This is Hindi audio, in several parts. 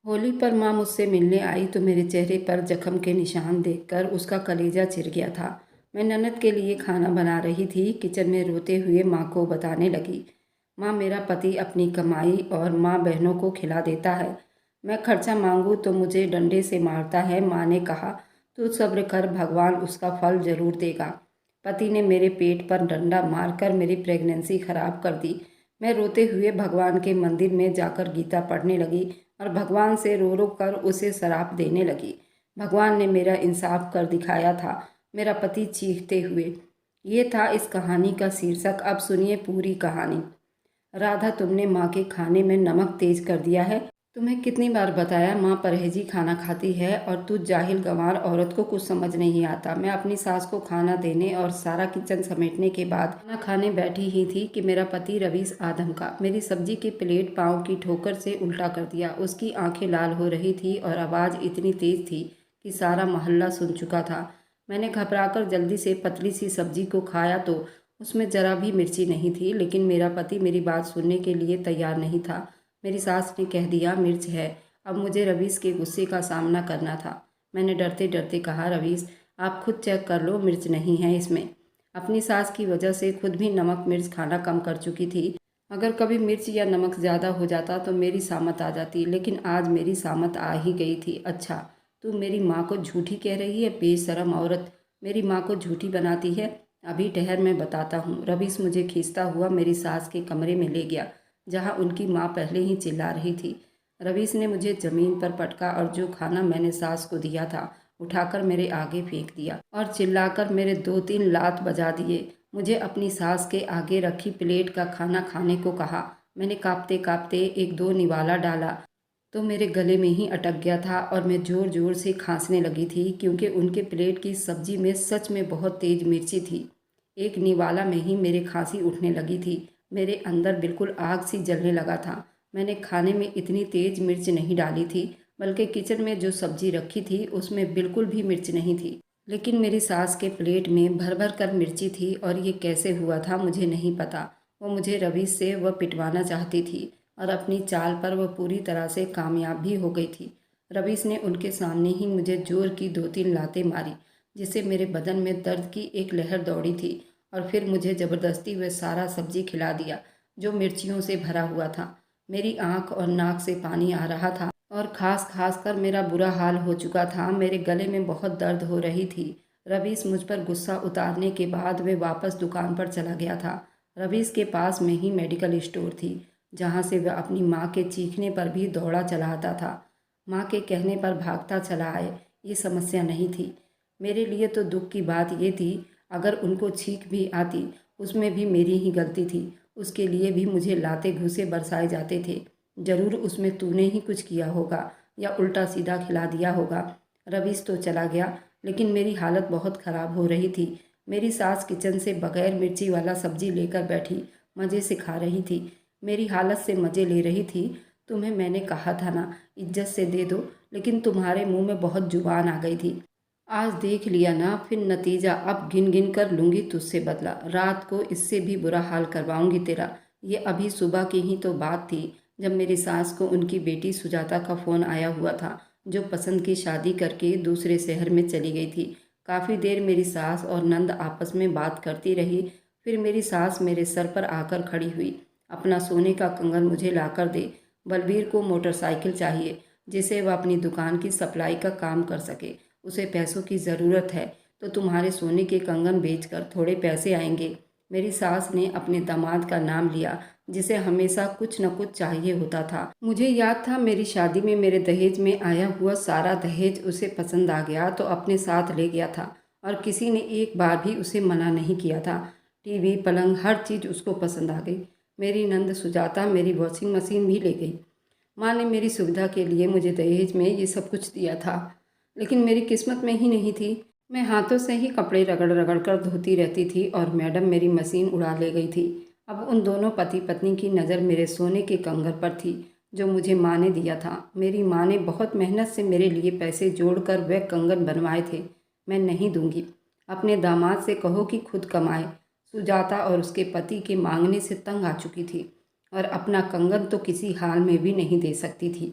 होली पर माँ मुझसे मिलने आई तो मेरे चेहरे पर जख्म के निशान देखकर उसका कलेजा चिर गया था। मैं ननद के लिए खाना बना रही थी, किचन में रोते हुए माँ को बताने लगी। माँ, मेरा पति अपनी कमाई और माँ बहनों को खिला देता है। मैं खर्चा मांगूँ तो मुझे डंडे से मारता है। माँ ने कहा, तू सब्र कर, भगवान उसका फल जरूर देगा। पति ने मेरे पेट पर डंडा मारकर मेरी प्रेगनेंसी खराब कर दी। मैं रोते हुए भगवान के मंदिर में जाकर गीता पढ़ने लगी और भगवान से रो रो कर उसे शराप देने लगी। भगवान ने मेरा इंसाफ कर दिखाया था। मेरा पति चीखते हुए। ये था इस कहानी का शीर्षक। अब सुनिए पूरी कहानी। राधा, तुमने माँ के खाने में नमक तेज कर दिया है। तुम्हें कितनी बार बताया माँ परहेजी खाना खाती है और तू जाहिल गंवार औरत को कुछ समझ नहीं आता। मैं अपनी सास को खाना देने और सारा किचन समेटने के बाद खाना खाने बैठी ही थी कि मेरा पति रवीश आदम का मेरी सब्जी की प्लेट पाँव की ठोकर से उल्टा कर दिया। उसकी आंखें लाल हो रही थी और आवाज़ इतनी तेज थी कि सारा मोहल्ला सुन चुका था। मैंने घबराकर जल्दी से पतली सी सब्जी को खाया तो उसमें जरा भी मिर्ची नहीं थी, लेकिन मेरा पति मेरी बात सुनने के लिए तैयार नहीं था। मेरी सास ने कह दिया, मिर्च है। अब मुझे रवीश के गुस्से का सामना करना था। मैंने डरते डरते कहा, रवीश आप खुद चेक कर लो, मिर्च नहीं है इसमें। अपनी सास की वजह से खुद भी नमक मिर्च खाना कम कर चुकी थी। अगर कभी मिर्च या नमक ज़्यादा हो जाता तो मेरी सामत आ जाती, लेकिन आज मेरी सामत आ ही गई थी। अच्छा, तू मेरी माँ को झूठी कह रही है? बेशरम औरत, मेरी माँ को झूठी बनाती है। अभी ठहर, मैं बताता हूँ। रवीश मुझे खींचता हुआ मेरी सास के कमरे में ले गया, जहाँ उनकी माँ पहले ही चिल्ला रही थी। रवीश ने मुझे ज़मीन पर पटका और जो खाना मैंने सास को दिया था उठाकर मेरे आगे फेंक दिया और चिल्लाकर मेरे 2-3 लात बजा दिए। मुझे अपनी सास के आगे रखी प्लेट का खाना खाने को कहा। मैंने काँपते काँपते 1-2 निवाला डाला तो मेरे गले में ही अटक गया था और मैं ज़ोर ज़ोर से खांसने लगी थी, क्योंकि उनके प्लेट की सब्जी में सच में बहुत तेज़ मिर्ची थी। एक निवाला में ही मेरे खांसी उठने लगी थी। मेरे अंदर बिल्कुल आग सी जलने लगा था। मैंने खाने में इतनी तेज़ मिर्च नहीं डाली थी, बल्कि किचन में जो सब्जी रखी थी उसमें बिल्कुल भी मिर्च नहीं थी। लेकिन मेरी सास के प्लेट में भर भर कर मिर्ची थी और ये कैसे हुआ था मुझे नहीं पता। वो मुझे रवीश से वह पिटवाना चाहती थी और अपनी चाल पर वह पूरी तरह से कामयाब भी हो गई थी। रवीश ने उनके सामने ही मुझे जोर की 2-3 लातें मारी, जिससे मेरे बदन में दर्द की एक लहर दौड़ी थी और फिर मुझे ज़बरदस्ती वह सारा सब्जी खिला दिया जो मिर्चियों से भरा हुआ था। मेरी आंख और नाक से पानी आ रहा था और खास खास कर मेरा बुरा हाल हो चुका था। मेरे गले में बहुत दर्द हो रही थी। रवीश मुझ पर गुस्सा उतारने के बाद वे वापस दुकान पर चला गया था। रवीश के पास में ही मेडिकल स्टोर थी, जहाँ से वह अपनी माँ के चीखने पर भी दौड़ा चला आता था। माँ के कहने पर भागता चला आए, ये समस्या नहीं थी। मेरे लिए तो दुख की बात ये थी, अगर उनको छींक भी आती उसमें भी मेरी ही गलती थी। उसके लिए भी मुझे लाते घूंसे बरसाए जाते थे। जरूर उसमें तूने ही कुछ किया होगा या उल्टा सीधा खिला दिया होगा। रवीश तो चला गया, लेकिन मेरी हालत बहुत ख़राब हो रही थी। मेरी सास किचन से बगैर मिर्ची वाला सब्जी लेकर बैठी मज़े से खा रही थी। मेरी हालत से मज़े ले रही थी। तुम्हें मैंने कहा था ना, इज्जत से दे दो, लेकिन तुम्हारे मुंह में बहुत जुबान आ गई थी। आज देख लिया ना, फिर नतीजा अब गिन गिन कर लूँगी तुझसे बदला। रात को इससे भी बुरा हाल करवाऊँगी तेरा। ये अभी सुबह की ही तो बात थी जब मेरी सास को उनकी बेटी सुजाता का फ़ोन आया हुआ था, जो पसंद की शादी करके दूसरे शहर में चली गई थी। काफ़ी देर मेरी सास और नंद आपस में बात करती रही। फिर मेरी सास मेरे सर पर आकर खड़ी हुई। अपना सोने का कंगन मुझे लाकर दे। बलबीर को मोटरसाइकिल चाहिए, जिसे वह अपनी दुकान की सप्लाई का काम कर सके। उसे पैसों की ज़रूरत है, तो तुम्हारे सोने के कंगन बेचकर थोड़े पैसे आएंगे। मेरी सास ने अपने दामाद का नाम लिया, जिसे हमेशा कुछ न कुछ चाहिए होता था। मुझे याद था मेरी शादी में मेरे दहेज में आया हुआ सारा दहेज उसे पसंद आ गया तो अपने साथ ले गया था और किसी ने एक बार भी उसे मना नहीं किया था। टीवी, पलंग, हर चीज़ उसको पसंद आ गई। मेरी नंद सुजाता मेरी वॉशिंग मशीन भी ले गई। माँ ने मेरी सुविधा के लिए मुझे दहेज में ये सब कुछ दिया था, लेकिन मेरी किस्मत में ही नहीं थी। मैं हाथों से ही कपड़े रगड़ रगड़ कर धोती रहती थी और मैडम मेरी मशीन उड़ा ले गई थी। अब उन दोनों पति पत्नी की नज़र मेरे सोने के कंगन पर थी, जो मुझे माँ ने दिया था। मेरी माँ ने बहुत मेहनत से मेरे लिए पैसे जोड़कर वह कंगन बनवाए थे। मैं नहीं दूंगी। अपने दामाद से कहो कि खुद कमाए। सुजाता और उसके पति के मांगने से तंग आ चुकी थी और अपना कंगन तो किसी हाल में भी नहीं दे सकती थी।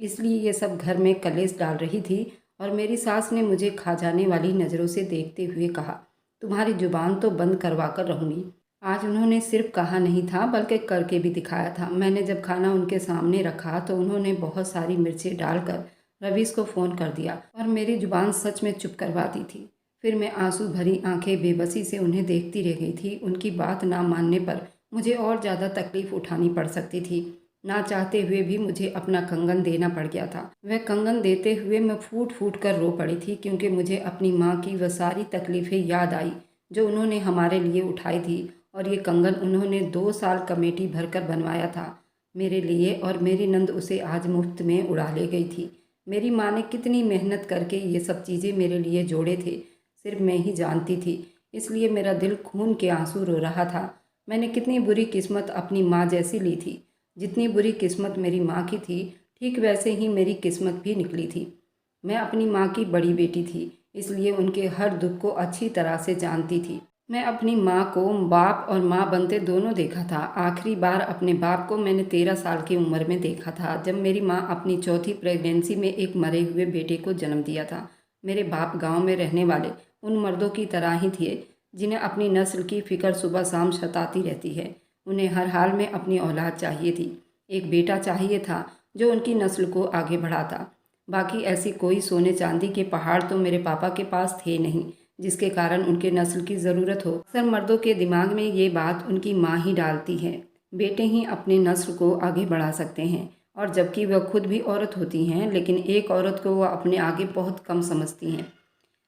इसलिए ये सब घर में कलेश डाल रही थी। और मेरी सास ने मुझे खा जाने वाली नज़रों से देखते हुए कहा, तुम्हारी जुबान तो बंद करवा कर रहूँगी। आज उन्होंने सिर्फ कहा नहीं था बल्कि करके भी दिखाया था। मैंने जब खाना उनके सामने रखा तो उन्होंने बहुत सारी मिर्चें डालकर रवीश को फ़ोन कर दिया और मेरी जुबान सच में चुप करवा दी थी। फिर मैं आंसू भरी आंखें बेबसी से उन्हें देखती रह गई थी। उनकी बात ना मानने पर मुझे और ज़्यादा तकलीफ़ उठानी पड़ सकती थी। ना चाहते हुए भी मुझे अपना कंगन देना पड़ गया था। वह कंगन देते हुए मैं फूट फूट कर रो पड़ी थी, क्योंकि मुझे अपनी माँ की वह सारी तकलीफ़ें याद आई जो उन्होंने हमारे लिए उठाई थी। और ये कंगन उन्होंने 2 साल कमेटी भरकर बनवाया था मेरे लिए, और मेरी नंद उसे आज मुफ्त में उड़ा ले गई थी। मेरी माँ ने कितनी मेहनत करके ये सब चीज़ें मेरे लिए जोड़े थे, सिर्फ मैं ही जानती थी। इसलिए मेरा दिल खून के आंसू रो रहा था। मैंने कितनी बुरी किस्मत अपनी माँ जैसी ली थी। जितनी बुरी किस्मत मेरी माँ की थी, ठीक वैसे ही मेरी किस्मत भी निकली थी। मैं अपनी माँ की बड़ी बेटी थी, इसलिए उनके हर दुख को अच्छी तरह से जानती थी। मैं अपनी माँ को बाप और माँ बनते दोनों देखा था। आखिरी बार अपने बाप को मैंने 13 साल की उम्र में देखा था, जब मेरी माँ अपनी चौथी प्रेगनेंसी में एक मरे हुए बेटे को जन्म दिया था। मेरे बाप गांव में रहने वाले उन मर्दों की तरह ही थे जिन्हें अपनी नस्ल की फिक्र सुबह शाम सताती रहती है। उन्हें हर हाल में अपनी औलाद चाहिए थी। एक बेटा चाहिए था जो उनकी नस्ल को आगे बढ़ाता। बाकी ऐसी कोई सोने चांदी के पहाड़ तो मेरे पापा के पास थे नहीं जिसके कारण उनके नस्ल की ज़रूरत हो। अक्सर मर्दों के दिमाग में ये बात उनकी माँ ही डालती है, बेटे ही अपने नस्ल को आगे बढ़ा सकते हैं, और जबकि वह खुद भी औरत होती हैं, लेकिन एक औरत को वह अपने आगे बहुत कम समझती हैं।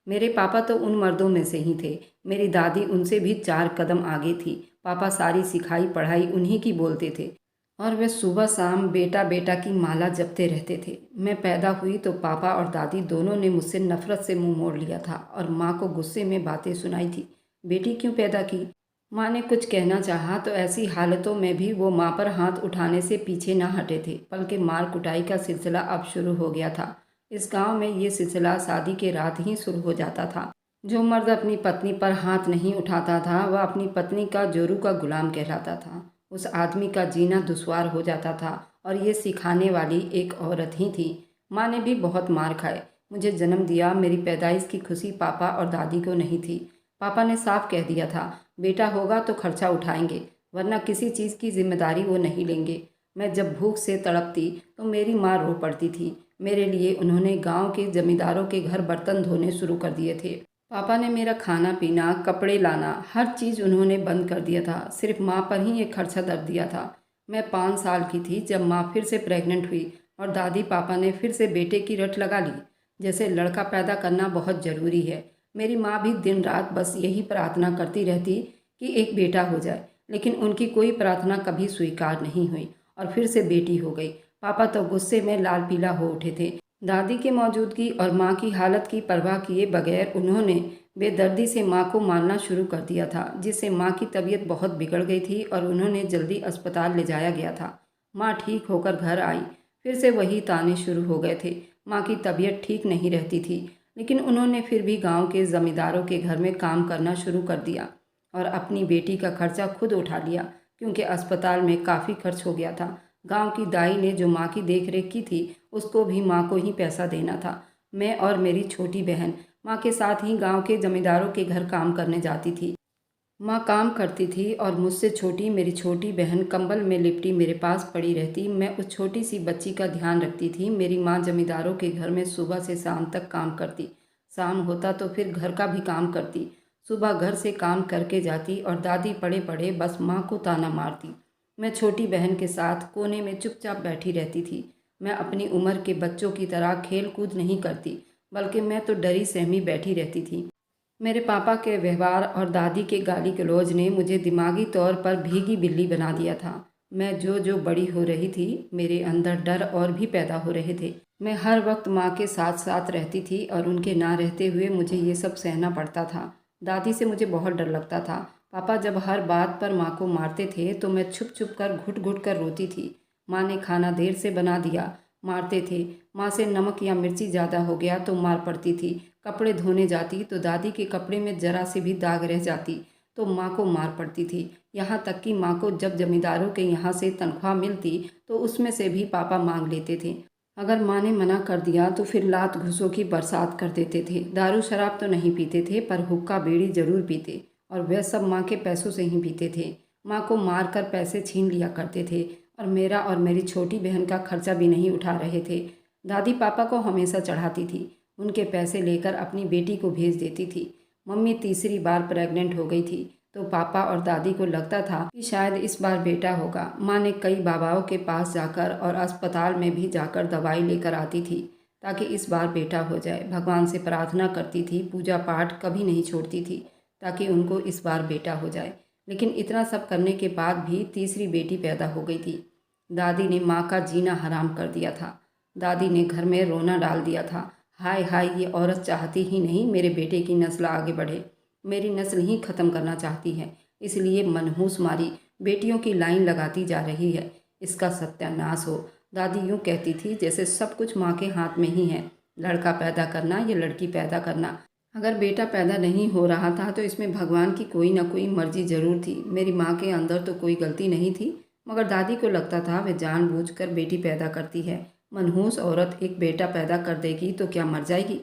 मेरे पापा तो उन मर्दों में से ही थे। मेरी दादी उनसे भी 4 कदम आगे थी। पापा सारी सिखाई पढ़ाई उन्हीं की बोलते थे, और वे सुबह शाम बेटा बेटा की माला जपते रहते थे। मैं पैदा हुई तो पापा और दादी दोनों ने मुझसे नफरत से मुंह मोड़ लिया था और माँ को गुस्से में बातें सुनाई थी। बेटी क्यों पैदा की? माँ ने कुछ कहना चाहा तो ऐसी हालतों में भी वो माँ पर हाथ उठाने से पीछे ना हटे थे, बल्कि मार कुटाई का सिलसिला अब शुरू हो गया था। इस गांव में ये सिलसिला शादी के रात ही शुरू हो जाता था। जो मर्द अपनी पत्नी पर हाथ नहीं उठाता था वह अपनी पत्नी का जोरू का गुलाम कहलाता था। उस आदमी का जीना दुश्वार हो जाता था, और ये सिखाने वाली एक औरत ही थी। माँ ने भी बहुत मार खाए। मुझे जन्म दिया, मेरी पैदाइश की खुशी पापा और दादी को नहीं थी। पापा ने साफ कह दिया था, बेटा होगा तो खर्चा उठाएंगे, वरना किसी चीज़ की जिम्मेदारी वो नहीं लेंगे। मैं जब भूख से तड़पती तो मेरी माँ रो पड़ती थी। मेरे लिए उन्होंने गांव के जमींदारों के घर बर्तन धोने शुरू कर दिए थे। पापा ने मेरा खाना पीना, कपड़े लाना, हर चीज़ उन्होंने बंद कर दिया था। सिर्फ माँ पर ही एक खर्चा दर दिया था। मैं 5 साल की थी जब माँ फिर से प्रेग्नेंट हुई और दादी पापा ने फिर से बेटे की रट लगा ली। जैसे लड़का पैदा करना बहुत ज़रूरी है। मेरी माँ भी दिन रात बस यही प्रार्थना करती रहती कि एक बेटा हो जाए, लेकिन उनकी कोई प्रार्थना कभी स्वीकार नहीं हुई और फिर से बेटी हो गई। पापा तो गुस्से में लाल पीला हो उठे थे। दादी की मौजूदगी और माँ की हालत की परवाह किए बगैर उन्होंने बेदर्दी से माँ को मारना शुरू कर दिया था, जिससे माँ की तबीयत बहुत बिगड़ गई थी और उन्होंने जल्दी अस्पताल ले जाया गया था। माँ ठीक होकर घर आई, फिर से वही ताने शुरू हो गए थे। माँ की तबीयत ठीक नहीं रहती थी, लेकिन उन्होंने फिर भी गांव के जमींदारों के घर में काम करना शुरू कर दिया और अपनी बेटी का खर्चा खुद उठा लिया, क्योंकि अस्पताल में काफ़ी खर्च हो गया था। गांव की दाई ने जो माँ की देखरेख की थी उसको भी माँ को ही पैसा देना था। मैं और मेरी छोटी बहन माँ के साथ ही गांव के जमींदारों के घर काम करने जाती थी। माँ काम करती थी और मुझसे छोटी मेरी छोटी बहन कंबल में लिपटी मेरे पास पड़ी रहती। मैं उस छोटी सी बच्ची का ध्यान रखती थी। मेरी माँ जमींदारों के घर में सुबह से शाम तक काम करती। शाम होता तो फिर घर का भी काम करती। सुबह घर से काम करके जाती और दादी पड़े पड़े बस माँ को ताना मारती। मैं छोटी बहन के साथ कोने में चुपचाप बैठी रहती थी। मैं अपनी उम्र के बच्चों की तरह खेल कूद नहीं करती, बल्कि मैं तो डरी सहमी बैठी रहती थी। मेरे पापा के व्यवहार और दादी के गाली गलौज ने मुझे दिमागी तौर पर भीगी बिल्ली बना दिया था। मैं जो जो बड़ी हो रही थी, मेरे अंदर डर और भी पैदा हो रहे थे। मैं हर वक्त माँ के साथ साथ रहती थी और उनके ना रहते हुए मुझे ये सब सहना पड़ता था। दादी से मुझे बहुत डर लगता था। पापा जब हर बात पर माँ को मारते थे तो मैं छुप छुप कर घुट घुट कर रोती थी। माँ ने खाना देर से बना दिया, मारते थे। माँ से नमक या मिर्ची ज़्यादा हो गया तो मार पड़ती थी। कपड़े धोने जाती तो दादी के कपड़े में जरा से भी दाग रह जाती तो माँ को मार पड़ती थी। यहाँ तक कि माँ को जब जमींदारों के यहाँ से तनख्वाह मिलती तो उसमें से भी पापा मांग लेते थे। अगर माँ ने मना कर दिया तो फिर लात घूंसों की बरसात कर देते थे। दारू शराब तो नहीं पीते थे, पर हुक्का बीड़ी जरूर पीते, और वह सब माँ के पैसों से ही पीते थे। माँ को मार कर पैसे छीन लिया करते थे, और मेरा और मेरी छोटी बहन का खर्चा भी नहीं उठा रहे थे। दादी पापा को हमेशा चढ़ाती थी, उनके पैसे लेकर अपनी बेटी को भेज देती थी। मम्मी तीसरी बार प्रेग्नेंट हो गई थी, तो पापा और दादी को लगता था कि शायद इस बार बेटा होगा। माँ ने कई बाबाओं के पास जाकर और अस्पताल में भी जाकर दवाई लेकर आती थी ताकि इस बार बेटा हो जाए। भगवान से प्रार्थना करती थी, पूजा पाठ कभी नहीं छोड़ती थी ताकि उनको इस बार बेटा हो जाए। लेकिन इतना सब करने के बाद भी तीसरी बेटी पैदा हो गई थी। दादी ने माँ का जीना हराम कर दिया था। दादी ने घर में रोना डाल दिया था। हाय हाय, ये औरत चाहती ही नहीं मेरे बेटे की नस्ल आगे बढ़े, मेरी नस्ल ही ख़त्म करना चाहती है, इसलिए मनहूस मारी बेटियों की लाइन लगाती जा रही है, इसका सत्यानाश हो। दादी यूँ कहती थी जैसे सब कुछ माँ के हाथ में ही है, लड़का पैदा करना या लड़की पैदा करना। अगर बेटा पैदा नहीं हो रहा था तो इसमें भगवान की कोई ना कोई मर्जी ज़रूर थी। मेरी माँ के अंदर तो कोई गलती नहीं थी, मगर दादी को लगता था वह जानबूझकर बेटी पैदा करती है। मनहूस औरत एक बेटा पैदा कर देगी तो क्या मर जाएगी?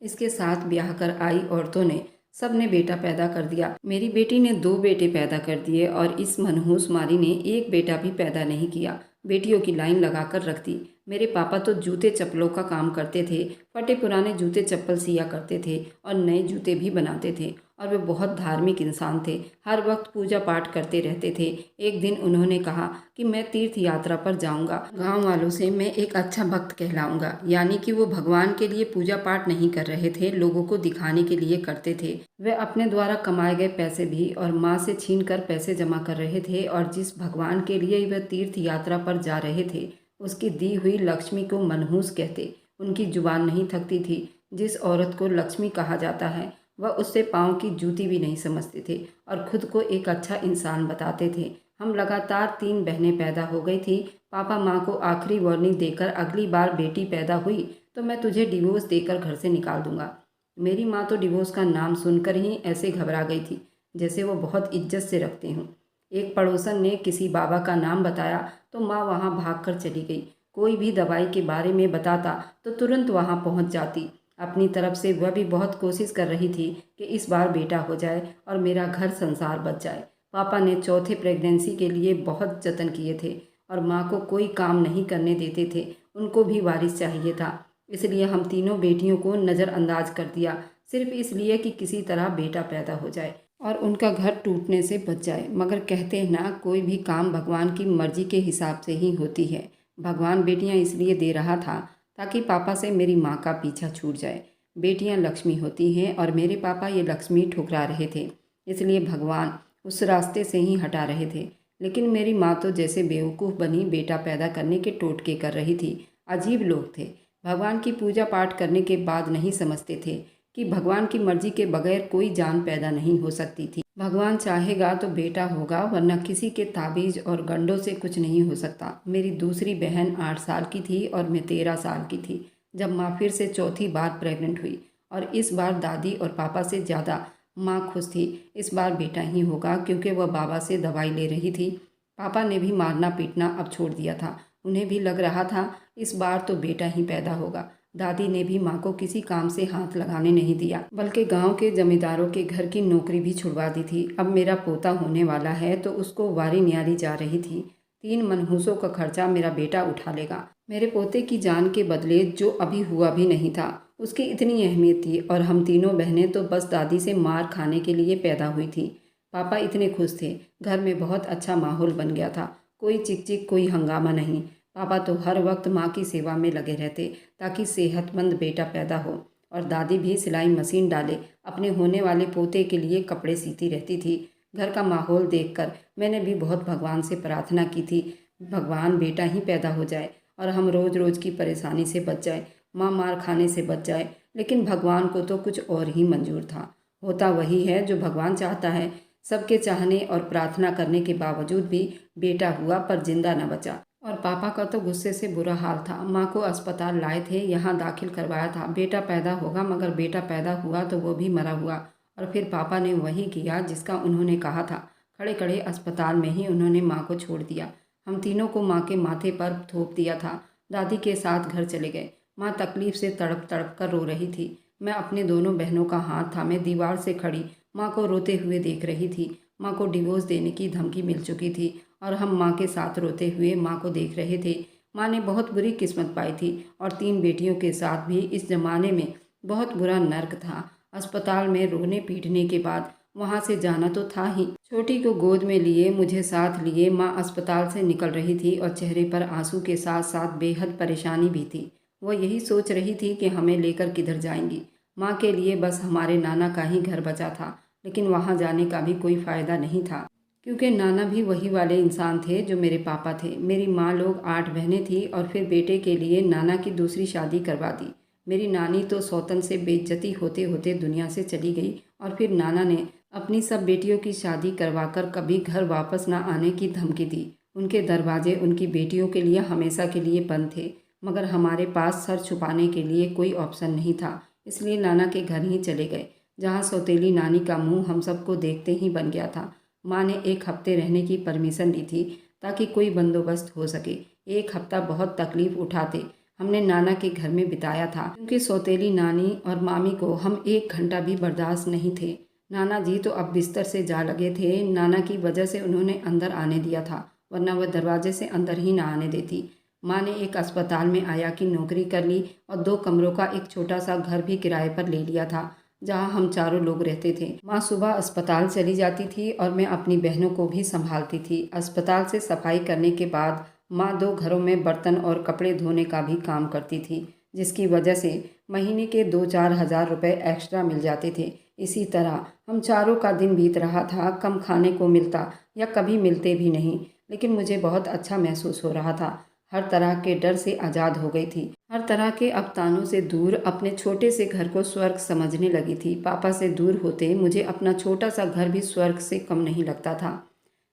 इसके साथ ब्याह कर आई औरतों ने सब ने बेटा पैदा कर दिया। मेरी बेटी ने 2 बेटे पैदा कर दिए और इस मनहूस मारी ने एक बेटा भी पैदा नहीं किया। बेटियों की लाइन लगाकर रख दी। मेरे पापा तो जूते चप्पलों का काम करते थे, फटे पुराने जूते चप्पल सिया करते थे और नए जूते भी बनाते थे, और वे बहुत धार्मिक इंसान थे, हर वक्त पूजा पाठ करते रहते थे। एक दिन उन्होंने कहा कि मैं तीर्थ यात्रा पर जाऊंगा, गांव वालों से मैं एक अच्छा भक्त कहलाऊंगा। यानी कि वो भगवान के लिए पूजा पाठ नहीं कर रहे थे, लोगों को दिखाने के लिए करते थे। वे अपने द्वारा कमाए गए पैसे भी और माँ से छीन कर पैसे जमा कर रहे थे, और जिस भगवान के लिए वे तीर्थ यात्रा पर जा रहे थे उसकी दी हुई लक्ष्मी को मनहूस कहते। उनकी जुबान नहीं थकती थी। जिस औरत को लक्ष्मी कहा जाता है वह उससे पाँव की जूती भी नहीं समझते थे और खुद को एक अच्छा इंसान बताते थे। हम लगातार 3 बहनें पैदा हो गई थी। पापा माँ को आखिरी वार्निंग देकर अगली बार बेटी पैदा हुई तो मैं तुझे डिवोर्स देकर घर से निकाल दूंगा। मेरी माँ तो डिवोर्स का नाम सुनकर ही ऐसे घबरा गई थी जैसे वो बहुत इज्जत से रखती हूँ। एक पड़ोसन ने किसी बाबा का नाम बताया तो माँ वहाँ भागकर चली गई। कोई भी दवाई के बारे में बताता तो तुरंत वहाँ पहुँच जाती। अपनी तरफ से वह भी बहुत कोशिश कर रही थी कि इस बार बेटा हो जाए और मेरा घर संसार बच जाए। पापा ने चौथे प्रेगनेंसी के लिए बहुत जतन किए थे और माँ को कोई काम नहीं करने देते थे। उनको भी वारिस चाहिए था, इसलिए हम तीनों बेटियों को नज़रअंदाज कर दिया, सिर्फ इसलिए कि किसी तरह बेटा पैदा हो जाए और उनका घर टूटने से बच जाए। मगर कहते हैं ना, कोई भी काम भगवान की मर्जी के हिसाब से ही होती है। भगवान बेटियां इसलिए दे रहा था ताकि पापा से मेरी माँ का पीछा छूट जाए। बेटियां लक्ष्मी होती हैं और मेरे पापा ये लक्ष्मी ठुकरा रहे थे, इसलिए भगवान उस रास्ते से ही हटा रहे थे। लेकिन मेरी माँ तो जैसे बेवकूफ़ बनी बेटा पैदा करने के टोटके कर रही थी। अजीब लोग थे। भगवान की पूजा पाठ करने के बाद नहीं समझते थे कि भगवान की मर्जी के बगैर कोई जान पैदा नहीं हो सकती थी। भगवान चाहेगा तो बेटा होगा, वरना किसी के ताबीज और गंडों से कुछ नहीं हो सकता। मेरी दूसरी बहन 8 साल की थी और मैं 13 साल की थी जब माँ फिर से चौथी बार प्रेग्नेंट हुई, और इस बार दादी और पापा से ज़्यादा माँ खुश थी। इस बार बेटा ही होगा, क्योंकि वह बाबा से दवाई ले रही थी। पापा ने भी मारना पीटना अब छोड़ दिया था। उन्हें भी लग रहा था इस बार तो बेटा ही पैदा होगा। दादी ने भी माँ को किसी काम से हाथ लगाने नहीं दिया, बल्कि गांव के जमींदारों के घर की नौकरी भी छुड़वा दी थी। अब मेरा पोता होने वाला है तो उसको वारी न्यारी जा रही थी। 3 मनहूसों का खर्चा मेरा बेटा उठा लेगा। मेरे पोते की जान के बदले जो अभी हुआ भी नहीं था उसकी इतनी अहमियत थी, और हम तीनों बहनें तो बस दादी से मार खाने के लिए पैदा हुई थी। पापा इतने खुश थे, घर में बहुत अच्छा माहौल बन गया था। कोई चिक चिक, कोई हंगामा नहीं। पापा तो हर वक्त माँ की सेवा में लगे रहते ताकि सेहतमंद बेटा पैदा हो, और दादी भी सिलाई मशीन डाले अपने होने वाले पोते के लिए कपड़े सीती रहती थी। घर का माहौल देखकर मैंने भी बहुत भगवान से प्रार्थना की थी, भगवान बेटा ही पैदा हो जाए और हम रोज़ रोज़ की परेशानी से बच जाए, माँ मार खाने से बच जाए। लेकिन भगवान को तो कुछ और ही मंजूर था। होता वही है जो भगवान चाहता है। सबके चाहने और प्रार्थना करने के बावजूद भी बेटा हुआ पर जिंदा न बचा, और पापा का तो गुस्से से बुरा हाल था। माँ को अस्पताल लाए थे, यहाँ दाखिल करवाया था, बेटा पैदा होगा, मगर बेटा पैदा हुआ तो वो भी मरा हुआ। और फिर पापा ने वही किया जिसका उन्होंने कहा था। खड़े खड़े अस्पताल में ही उन्होंने माँ को छोड़ दिया। हम तीनों को माँ के माथे पर थोप दिया था। दादी के साथ घर चले गए। माँ तकलीफ से तड़प तड़प कर रो रही थी। मैं अपने दोनों बहनों का हाथ थामे दीवार से खड़ी माँ को रोते हुए देख रही थी। माँ को डिवोर्स देने की धमकी मिल चुकी थी और हम माँ के साथ रोते हुए माँ को देख रहे थे। माँ ने बहुत बुरी किस्मत पाई थी और 3 बेटियों के साथ भी इस जमाने में बहुत बुरा नर्क था। अस्पताल में रोने पीटने के बाद वहाँ से जाना तो था ही। छोटी को गोद में लिए मुझे साथ लिए माँ अस्पताल से निकल रही थी और चेहरे पर आंसू के साथ साथ बेहद परेशानी भी थी। वह यही सोच रही थी कि हमें लेकर किधर जाएंगी। माँ के लिए बस हमारे नाना का ही घर बचा था, लेकिन वहाँ जाने का भी कोई फ़ायदा नहीं था, क्योंकि नाना भी वही वाले इंसान थे जो मेरे पापा थे। मेरी माँ लोग 8 बहनें थी और फिर बेटे के लिए नाना की दूसरी शादी करवा दी। मेरी नानी तो सौतन से बेइज्जती होते होते दुनिया से चली गई और फिर नाना ने अपनी सब बेटियों की शादी करवाकर कभी घर वापस न आने की धमकी दी। उनके दरवाजे उनकी बेटियों के लिए हमेशा के लिए बंद थे, मगर हमारे पास सर छुपाने के लिए कोई ऑप्शन नहीं था, इसलिए नाना के घर ही चले गए, जहाँ सौतेली नानी का मुंह हम सबको देखते ही बन गया था। माँ ने 1 हफ्ते रहने की परमिशन ली थी ताकि कोई बंदोबस्त हो सके। 1 हफ्ता बहुत तकलीफ उठाते हमने नाना के घर में बिताया था, क्योंकि सौतेली नानी और मामी को हम 1 घंटा भी बर्दाश्त नहीं थे। नाना जी तो अब बिस्तर से जा लगे थे। नाना की वजह से उन्होंने अंदर आने दिया था, वरना वह दरवाजे से अंदर ही ना आने देती। माँ ने एक अस्पताल में आया की नौकरी कर ली और 2 कमरों का एक छोटा सा घर भी किराए पर ले लिया था, जहाँ हम चारों लोग रहते थे। माँ सुबह अस्पताल चली जाती थी और मैं अपनी बहनों को भी संभालती थी। अस्पताल से सफाई करने के बाद माँ 2 घरों में बर्तन और कपड़े धोने का भी काम करती थी, जिसकी वजह से महीने के 2-4 हज़ार रुपये एक्स्ट्रा मिल जाते थे। इसी तरह हम चारों का दिन बीत रहा था। कम खाने को मिलता या कभी मिलते भी नहीं, लेकिन मुझे बहुत अच्छा महसूस हो रहा था। हर तरह के डर से आज़ाद हो गई थी, हर तरह के अफतानों से दूर अपने छोटे से घर को स्वर्ग समझने लगी थी। पापा से दूर होते मुझे अपना छोटा सा घर भी स्वर्ग से कम नहीं लगता था।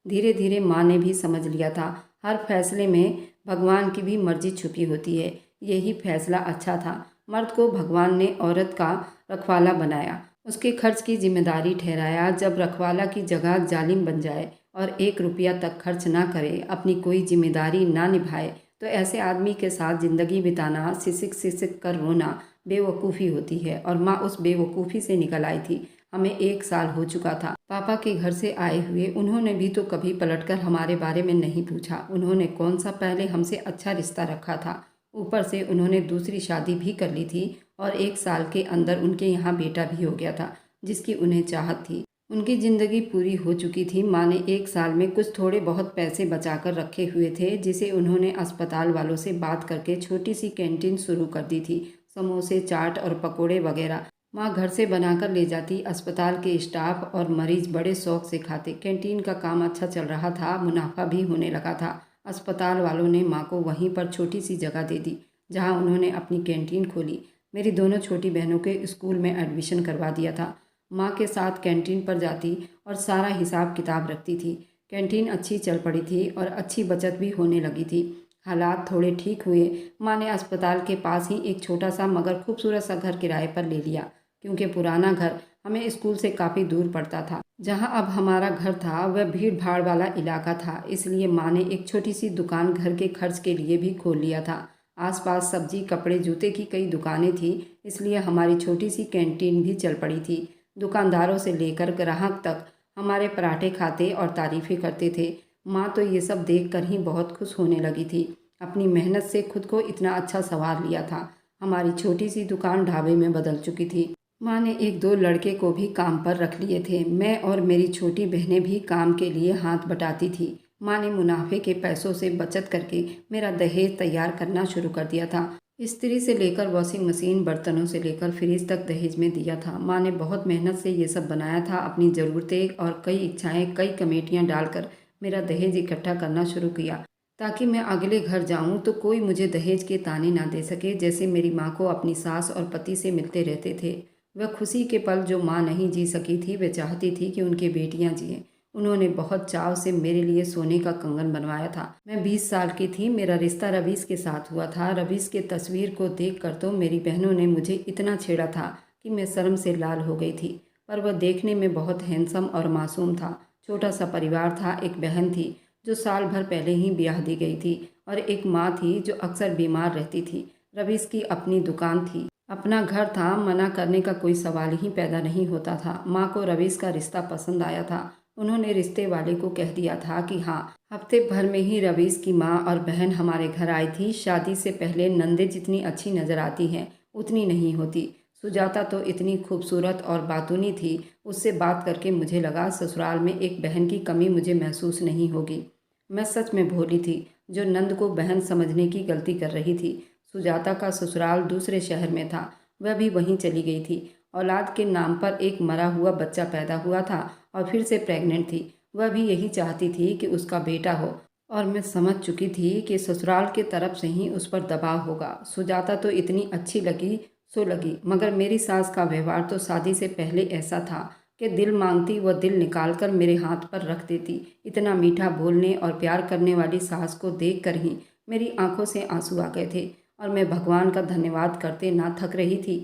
धीरे धीरे माँ ने भी समझ लिया था, हर फैसले में भगवान की भी मर्जी छुपी होती है। यही फैसला अच्छा था। मर्द को भगवान ने औरत का रखवाला बनाया, उसके खर्च की जिम्मेदारी ठहराया। जब रखवाला की जगह जालिम बन जाए और 1 रुपया तक खर्च ना करे, अपनी कोई जिम्मेदारी ना निभाए, तो ऐसे आदमी के साथ ज़िंदगी बिताना, सिसक सिसक कर रोना बेवकूफ़ी होती है। और माँ उस बेवकूफ़ी से निकल आई थी। हमें 1 साल हो चुका था पापा के घर से आए हुए। उन्होंने भी तो कभी पलटकर हमारे बारे में नहीं पूछा। उन्होंने कौन सा पहले हमसे अच्छा रिश्ता रखा था। ऊपर से उन्होंने दूसरी शादी भी कर ली थी और 1 साल के अंदर उनके यहाँ बेटा भी हो गया था, जिसकी उन्हें चाहत थी। उनकी ज़िंदगी पूरी हो चुकी थी। माँ ने 1 साल में कुछ थोड़े बहुत पैसे बचाकर रखे हुए थे, जिसे उन्होंने अस्पताल वालों से बात करके छोटी सी कैंटीन शुरू कर दी थी। समोसे, चाट और पकोड़े वगैरह माँ घर से बनाकर ले जाती। अस्पताल के स्टाफ और मरीज बड़े शौक से खाते। कैंटीन का काम अच्छा चल रहा था, मुनाफा भी होने लगा था। अस्पताल वालों ने माँ को वहीं पर छोटी सी जगह दे दी, जहाँ उन्होंने अपनी कैंटीन खोली। मेरी दोनों छोटी बहनों के स्कूल में एडमिशन करवा दिया था। माँ के साथ कैंटीन पर जाती और सारा हिसाब किताब रखती थी। कैंटीन अच्छी चल पड़ी थी और अच्छी बचत भी होने लगी थी। हालात थोड़े ठीक हुए। माँ ने अस्पताल के पास ही एक छोटा सा मगर खूबसूरत सा घर किराए पर ले लिया, क्योंकि पुराना घर हमें स्कूल से काफ़ी दूर पड़ता था। जहाँ अब हमारा घर था वह भीड़ भाड़ वाला इलाका था, इसलिए माँ ने एक छोटी सी दुकान घर के खर्च के लिए भी खोल लिया था। आसपास सब्जी, कपड़े, जूते की कई दुकानें थी, इसलिए हमारी छोटी सी कैंटीन भी चल पड़ी थी। दुकानदारों से लेकर ग्राहक तक हमारे पराठे खाते और तारीफ़ें करते थे। माँ तो ये सब देखकर ही बहुत खुश होने लगी थी। अपनी मेहनत से खुद को इतना अच्छा संवार लिया था। हमारी छोटी सी दुकान ढाबे में बदल चुकी थी। माँ ने 1-2 लड़के को भी काम पर रख लिए थे। मैं और मेरी छोटी बहनें भी काम के लिए हाथ बटाती थी। माँ ने मुनाफे के पैसों से बचत करके मेरा दहेज तैयार करना शुरू कर दिया था। इस्त्री से लेकर वॉशिंग मशीन, बर्तनों से लेकर फ्रिज तक दहेज में दिया था। माँ ने बहुत मेहनत से ये सब बनाया था। अपनी ज़रूरतें और कई इच्छाएं, कई कमेटियाँ डालकर मेरा दहेज इकट्ठा करना शुरू किया, ताकि मैं अगले घर जाऊं तो कोई मुझे दहेज के ताने ना दे सके, जैसे मेरी माँ को अपनी सास और पति से मिलते रहते थे। वह खुशी के पल जो माँ नहीं जी सकी थी, वह चाहती थी कि उनकी बेटियाँ जिएं। उन्होंने बहुत चाव से मेरे लिए सोने का कंगन बनवाया था। मैं 20 साल की थी। मेरा रिश्ता रवीश के साथ हुआ था। रवीश के तस्वीर को देखकर तो मेरी बहनों ने मुझे इतना छेड़ा था कि मैं शर्म से लाल हो गई थी। पर वह देखने में बहुत हैंडसम और मासूम था। छोटा सा परिवार था। एक बहन थी जो साल भर पहले ही ब्याह दी गई थी और एक माँ थी जो अक्सर बीमार रहती थी। रवीश की अपनी दुकान थी, अपना घर था, मना करने का कोई सवाल ही पैदा नहीं होता था। माँ को रवीश का रिश्ता पसंद आया था। उन्होंने रिश्ते वाले को कह दिया था कि हाँ, हफ्ते भर में ही रवीश की माँ और बहन हमारे घर आई थी। शादी से पहले नंदे जितनी अच्छी नजर आती हैं उतनी नहीं होती। सुजाता तो इतनी खूबसूरत और बातूनी थी, उससे बात करके मुझे लगा ससुराल में एक बहन की कमी मुझे महसूस नहीं होगी। मैं सच में भोली थी जो नंद को बहन समझने की गलती कर रही थी। सुजाता का ससुराल दूसरे शहर में था, वह भी वहीं चली गई थी। औलाद के नाम पर एक मरा हुआ बच्चा पैदा हुआ था और फिर से प्रेग्नेंट थी। वह भी यही चाहती थी कि उसका बेटा हो, और मैं समझ चुकी थी कि ससुराल के तरफ से ही उस पर दबाव होगा। सुजाता तो इतनी अच्छी लगी सो लगी, मगर मेरी सास का व्यवहार तो शादी से पहले ऐसा था कि दिल मांगती वह दिल निकाल कर मेरे हाथ पर रख देती। इतना मीठा बोलने और प्यार करने वाली सास को देख कर ही मेरी आंखों से आंसू आ गए थे और मैं भगवान का धन्यवाद करते ना थक रही थी।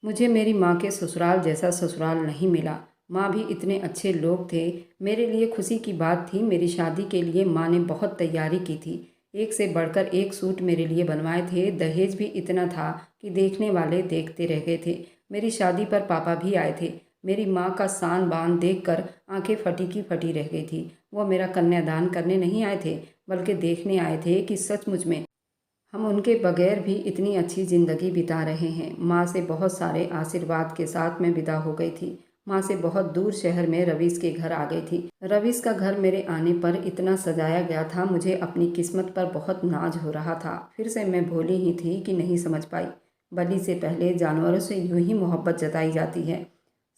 मुझे मेरी माँ के ससुराल जैसा ससुराल नहीं मिला। माँ भी इतने अच्छे लोग थे। मेरे लिए खुशी की बात थी, मेरी शादी के लिए माँ ने बहुत तैयारी की थी। एक से बढ़कर एक सूट मेरे लिए बनवाए थे। दहेज भी इतना था कि देखने वाले देखते रह गए थे। मेरी शादी पर पापा भी आए थे। मेरी माँ का शान बान देखकर आंखें फटी की फटी रह गई थी। वो मेरा कन्यादान करने नहीं आए थे, बल्कि देखने आए थे कि सचमुच में हम उनके बगैर भी इतनी अच्छी ज़िंदगी बिता रहे हैं। माँ से बहुत सारे आशीर्वाद के साथ मैं विदा हो गई थी। माँ से बहुत दूर शहर में रवीश के घर आ गई थी। रवीश का घर मेरे आने पर इतना सजाया गया था, मुझे अपनी किस्मत पर बहुत नाज हो रहा था। फिर से मैं भोली ही थी कि नहीं समझ पाई। बलि से पहले जानवरों से यूं ही मोहब्बत जताई जाती है।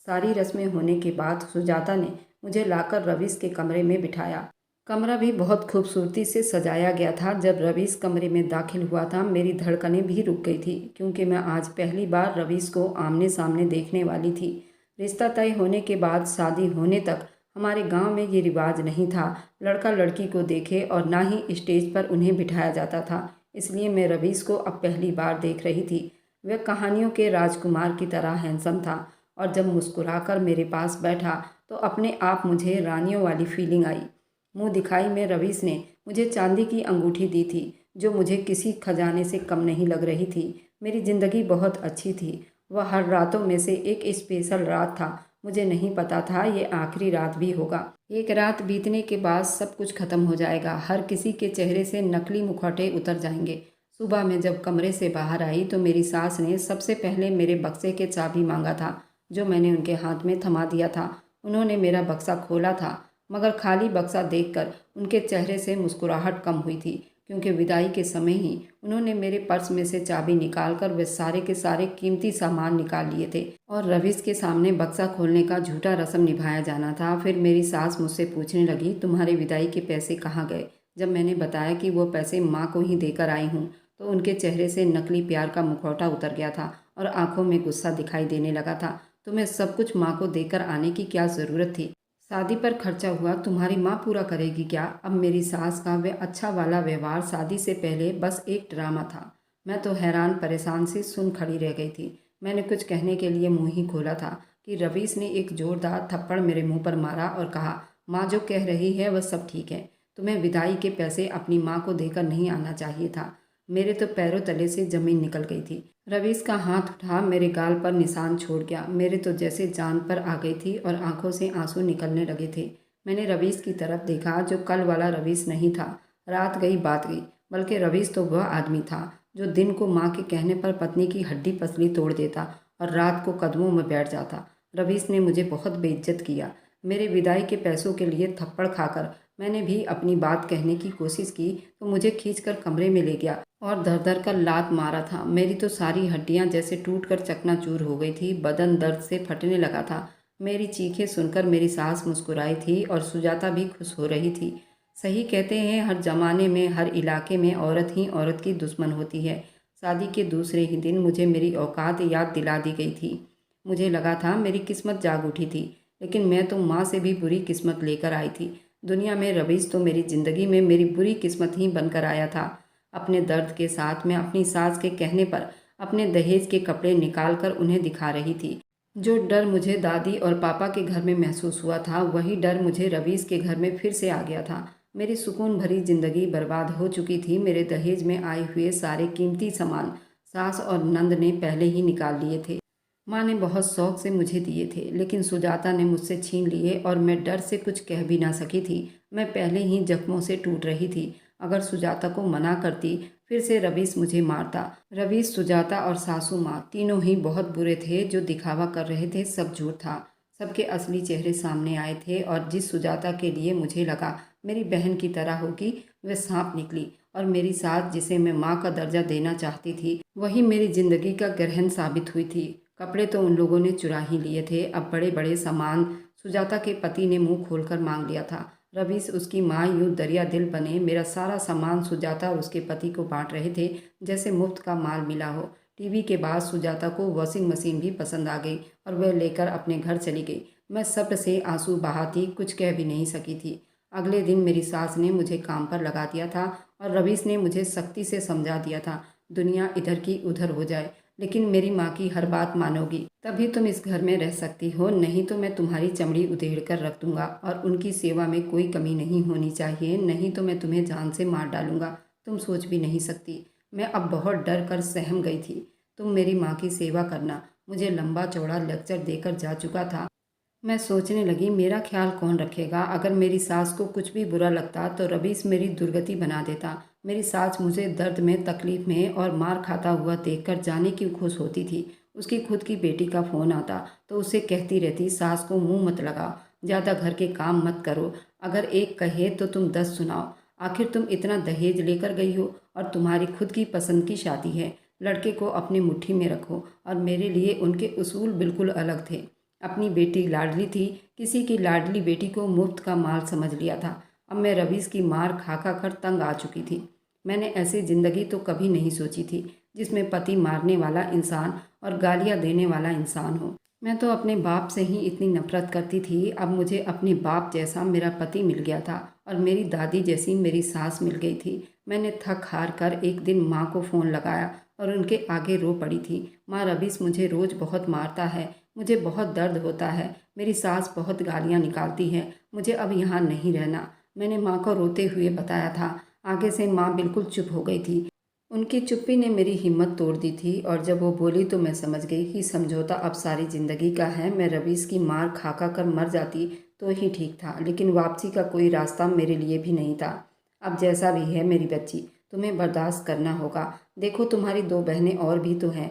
सारी रस्में होने के बाद सुजाता ने मुझे लाकर रवीश के कमरे में बिठाया। कमरा भी बहुत खूबसूरती से सजाया गया था। जब रवीश कमरे में दाखिल हुआ था मेरी धड़कनें भी रुक गई थी, क्योंकि मैं आज पहली बार रवीश को आमने सामने देखने वाली थी। रिश्ता तय होने के बाद शादी होने तक हमारे गांव में ये रिवाज नहीं था लड़का लड़की को देखे, और ना ही स्टेज पर उन्हें बिठाया जाता था। इसलिए मैं रवीश को अब पहली बार देख रही थी। वह कहानियों के राजकुमार की तरह हैंडसम था, और जब मुस्कुराकर मेरे पास बैठा तो अपने आप मुझे रानियों वाली फीलिंग आई। मुंह दिखाई में रवीश ने मुझे चांदी की अंगूठी दी थी, जो मुझे किसी खजाने से कम नहीं लग रही थी। मेरी ज़िंदगी बहुत अच्छी थी। वह हर रातों में से एक स्पेशल रात था। मुझे नहीं पता था ये आखिरी रात भी होगा। एक रात बीतने के बाद सब कुछ खत्म हो जाएगा। हर किसी के चेहरे से नकली मुखौटे उतर जाएंगे। सुबह में जब कमरे से बाहर आई तो मेरी सास ने सबसे पहले मेरे बक्से के चाबी मांगा था, जो मैंने उनके हाथ में थमा दिया था। उन्होंने मेरा बक्सा खोला था, मगर खाली बक्सा देखकर उनके चेहरे से मुस्कुराहट कम हुई थी, क्योंकि विदाई के समय ही उन्होंने मेरे पर्स में से चाबी निकालकर वे सारे के सारे कीमती सामान निकाल लिए थे और रवीश के सामने बक्सा खोलने का झूठा रस्म निभाया जाना था। फिर मेरी सास मुझसे पूछने लगी, तुम्हारे विदाई के पैसे कहाँ गए? जब मैंने बताया कि वो पैसे माँ को ही देकर आई हूँ, तो उनके चेहरे से नकली प्यार का मुखौटा उतर गया था और आंखों में गुस्सा दिखाई देने लगा था। तुम्हें सब कुछ माँ को देकर आने की क्या ज़रूरत थी? शादी पर खर्चा हुआ तुम्हारी माँ पूरा करेगी क्या? अब मेरी सास का वे अच्छा वाला व्यवहार शादी से पहले बस एक ड्रामा था। मैं तो हैरान परेशान सी सुन खड़ी रह गई थी। मैंने कुछ कहने के लिए मुंह ही खोला था कि रवीश ने एक जोरदार थप्पड़ मेरे मुंह पर मारा और कहा, माँ जो कह रही है वह सब ठीक है। तुम्हें विदाई के पैसे अपनी माँ को देकर नहीं आना चाहिए था। मेरे तो पैरों तले से जमीन निकल गई थी। रवीश का हाथ उठा मेरे गाल पर निशान छोड़ गया। मेरे तो जैसे जान पर आ गई थी और आंखों से आंसू निकलने लगे थे। मैंने रवीश की तरफ देखा, जो कल वाला रवीश नहीं था। रात गई बात गई, बल्कि रवीश तो वह आदमी था जो दिन को माँ के कहने पर पत्नी की हड्डी पसली तोड़ देता और रात को कदमों में बैठ जाता। रवीश ने मुझे बहुत बेइज्जत किया। मेरे विदाई के पैसों के लिए थप्पड़ खाकर मैंने भी अपनी बात कहने की कोशिश की तो मुझे खींचकर कमरे में ले गया और धर धर कर लात मारा था। मेरी तो सारी हड्डियां जैसे टूटकर चकनाचूर हो गई थी। बदन दर्द से फटने लगा था। मेरी चीखें सुनकर मेरी सास मुस्कुराई थी और सुजाता भी खुश हो रही थी। सही कहते हैं, हर जमाने में हर इलाके में औरत ही औरत की दुश्मन होती है। शादी के दूसरे ही दिन मुझे मेरी औकात याद दिला दी गई थी। मुझे लगा था मेरी किस्मत जाग उठी थी, लेकिन मैं तो माँ से भी बुरी किस्मत लेकर आई थी। दुनिया में रवीश तो मेरी ज़िंदगी में मेरी बुरी किस्मत ही बनकर आया था। अपने दर्द के साथ मैं अपनी सास के कहने पर अपने दहेज के कपड़े निकालकर उन्हें दिखा रही थी। जो डर मुझे दादी और पापा के घर में महसूस हुआ था, वही डर मुझे रवीश के घर में फिर से आ गया था। मेरी सुकून भरी जिंदगी बर्बाद हो चुकी थी। मेरे दहेज में आए हुए सारे कीमती सामान सास और नंद ने पहले ही निकाल लिए थे। माँ ने बहुत शौक से मुझे दिए थे, लेकिन सुजाता ने मुझसे छीन लिए और मैं डर से कुछ कह भी ना सकी थी। मैं पहले ही जख्मों से टूट रही थी। अगर सुजाता को मना करती, फिर से रवीश मुझे मारता। रवीश, सुजाता और सासू माँ तीनों ही बहुत बुरे थे। जो दिखावा कर रहे थे सब झूठ था। सबके असली चेहरे सामने आए थे और जिस सुजाता के लिए मुझे लगा मेरी बहन की तरह होगी, वह सांप निकली। और मेरी सास, जिसे मैं माँ का दर्जा देना चाहती थी, वही मेरी जिंदगी का ग्रहण साबित हुई थी। कपड़े तो उन लोगों ने चुरा ही लिए थे। अब बड़े बड़े सामान सुजाता के पति ने मुंह खोलकर मांग लिया था। रवीश, उसकी माँ यूं दरिया दिल बने मेरा सारा सामान सुजाता और उसके पति को बांट रहे थे, जैसे मुफ्त का माल मिला हो। टीवी के बाद सुजाता को वॉशिंग मशीन भी पसंद आ गई और वह लेकर अपने घर चली गई। मैं सब्र से आंसू बहाती कुछ कह भी नहीं सकी थी। अगले दिन मेरी सास ने मुझे काम पर लगा दिया था और रवीश ने मुझे सख्ती से समझा दिया था, दुनिया इधर की उधर हो जाए, लेकिन मेरी माँ की हर बात मानोगी तभी तुम इस घर में रह सकती हो, नहीं तो मैं तुम्हारी चमड़ी उधेड़ कर रख दूंगा और उनकी सेवा में कोई कमी नहीं होनी चाहिए, नहीं तो मैं तुम्हें जान से मार डालूंगा। तुम सोच भी नहीं सकती। मैं अब बहुत डर कर सहम गई थी। तुम मेरी माँ की सेवा करना। मुझे लंबा चौड़ा लेक्चर देकर जा चुका था। मैं सोचने लगी, मेरा ख्याल कौन रखेगा? अगर मेरी सास को कुछ भी बुरा लगता तो रवीश मेरी दुर्गति बना देता। मेरी सास मुझे दर्द में, तकलीफ में और मार खाता हुआ देखकर जाने क्यों खुश होती थी। उसकी खुद की बेटी का फ़ोन आता तो उसे कहती रहती, सास को मुंह मत लगाओ, ज़्यादा घर के काम मत करो, अगर एक कहे तो तुम 10 सुनाओ। आखिर तुम इतना दहेज लेकर गई हो और तुम्हारी खुद की पसंद की शादी है। लड़के को अपनी मुट्ठी में रखो। और मेरे लिए उनके उसूल बिल्कुल अलग थे। अपनी बेटी लाडली थी, किसी की लाडली बेटी को मुफ्त का माल समझ लिया था। अब मैं रवीश की मार खा खा कर तंग आ चुकी थी। मैंने ऐसी जिंदगी तो कभी नहीं सोची थी जिसमें पति मारने वाला इंसान और गालियां देने वाला इंसान हो। मैं तो अपने बाप से ही इतनी नफरत करती थी, अब मुझे अपने बाप जैसा मेरा पति मिल गया था और मेरी दादी जैसी मेरी सास मिल गई थी। मैंने थक हार कर एक दिन माँ को फ़ोन लगाया और उनके आगे रो पड़ी थी। माँ, रवीश मुझे रोज़ बहुत मारता है, मुझे बहुत दर्द होता है, मेरी सास बहुत गालियाँ निकालती है, मुझे अब यहाँ नहीं रहना। मैंने माँ को रोते हुए बताया था। आगे से माँ बिल्कुल चुप हो गई थी। उनकी चुप्पी ने मेरी हिम्मत तोड़ दी थी और जब वो बोली तो मैं समझ गई कि समझौता अब सारी ज़िंदगी का है। मैं रवीश की मार खा खा कर मर जाती तो ही ठीक था, लेकिन वापसी का कोई रास्ता मेरे लिए भी नहीं था। अब जैसा भी है मेरी बच्ची, तुम्हें बर्दाश्त करना होगा। देखो, तुम्हारी 2 बहनें और भी तो हैं,